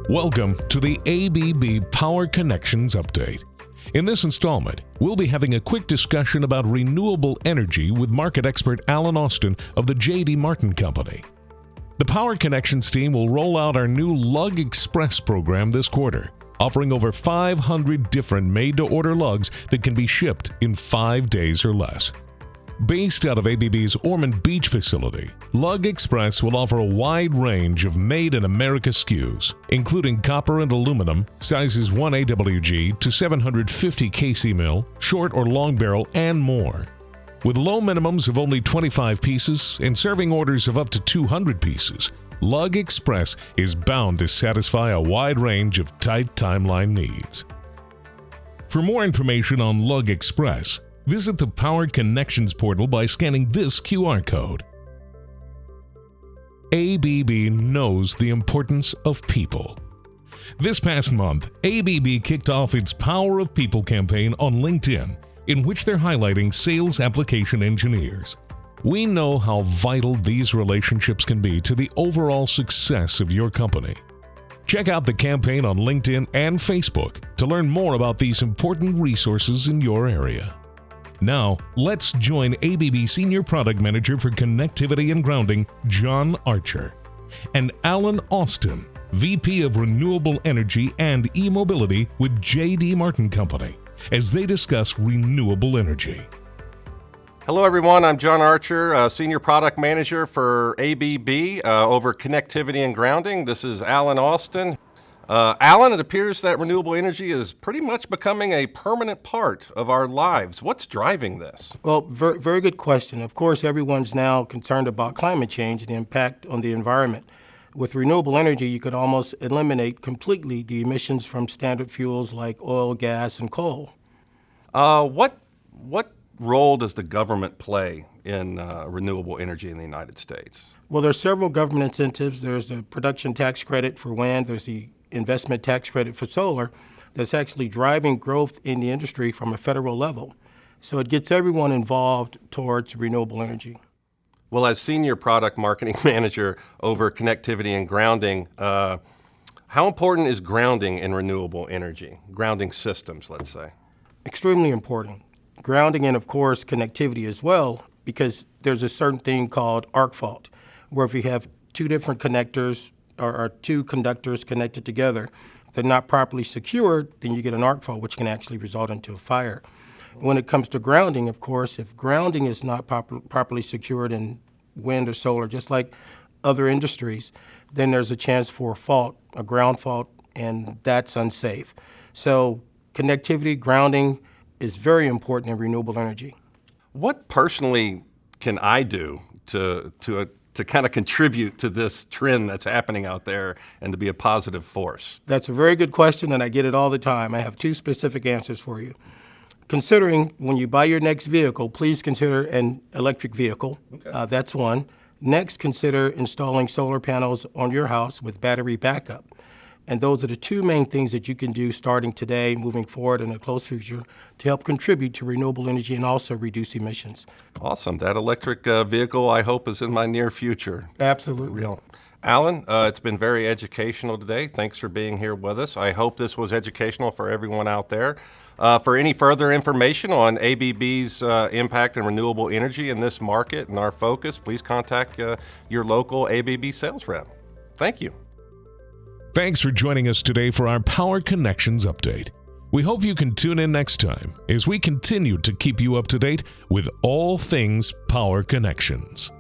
Welcome to the ABB Power Connections Update. In this installment, we'll be having a quick discussion about renewable energy with market expert Alan Austin of the J.D. Martin Company. The Power Connections team will roll out our new Lug Express program this quarter, offering over 500 different made-to-order lugs that can be shipped in 5 days or less. Based out of ABB's Ormond Beach facility, Lug Express will offer a wide range of made-in-America SKUs, including copper and aluminum, sizes 1 AWG to 750 kc mil, short or long barrel, and more. With low minimums of only 25 pieces and serving orders of up to 200 pieces, Lug Express is bound to satisfy a wide range of tight timeline needs. For more information on Lug Express, visit the Power Connections portal by scanning this QR code. ABB knows the importance of people. This past month, ABB kicked off its Power of People campaign on LinkedIn, in which they're highlighting sales application engineers. We know how vital these relationships can be to the overall success of your company. Check out the campaign on LinkedIn and Facebook to learn more about these important resources in your area. Now, let's join ABB Senior Product Manager for Connectivity and Grounding, John Archer, and Alan Austin, VP of Renewable Energy and E-Mobility with J.D. Martin Company, as they discuss renewable energy. Hello, everyone. I'm John Archer, Senior Product Manager for ABB over Connectivity and Grounding. This is Alan Austin. Alan, it appears that renewable energy is pretty much becoming a permanent part of our lives. What's driving this? Well, very good question. Of course, everyone's now concerned about climate change and the impact on the environment. With renewable energy, you could almost eliminate completely the emissions from standard fuels like oil, gas, and coal. What role does the government play in renewable energy in the United States? Well, there are several government incentives. There's the production tax credit for wind. There's the investment tax credit for solar that's actually driving growth in the industry from a federal level. So it gets everyone involved towards renewable energy. Well, as Senior Product Marketing Manager over Connectivity and Grounding, how important is grounding in renewable energy? Grounding systems, let's say. Extremely important. Grounding and, of course, connectivity as well, because there's a certain thing called arc fault, where if you have two different connectors or two conductors connected together, if they're not properly secured, then you get an arc fault, which can actually result into a fire. When it comes to grounding, of course, if grounding is not properly secured in wind or solar, just like other industries, then there's a chance for a fault, a ground fault, and that's unsafe. So connectivity, grounding is very important in renewable energy. What personally can I do to kind of contribute to this trend that's happening out there and to be a positive force? That's a very good question, and I get it all the time. I have two specific answers for you. Considering when you buy your next vehicle, please consider an electric vehicle. Okay. That's one. Next, consider installing solar panels on your house with battery backup. And those are the two main things that you can do starting today, moving forward in the close future, to help contribute to renewable energy and also reduce emissions. Awesome. That electric vehicle, I hope, is in my near future. Absolutely. Real. Alan, it's been very educational today. Thanks for being here with us. I hope this was educational for everyone out there. For any further information on ABB's impact in renewable energy in this market and our focus, please contact your local ABB sales rep. Thank you. Thanks for joining us today for our Power Connections Update. We hope you can tune in next time as we continue to keep you up to date with all things Power Connections.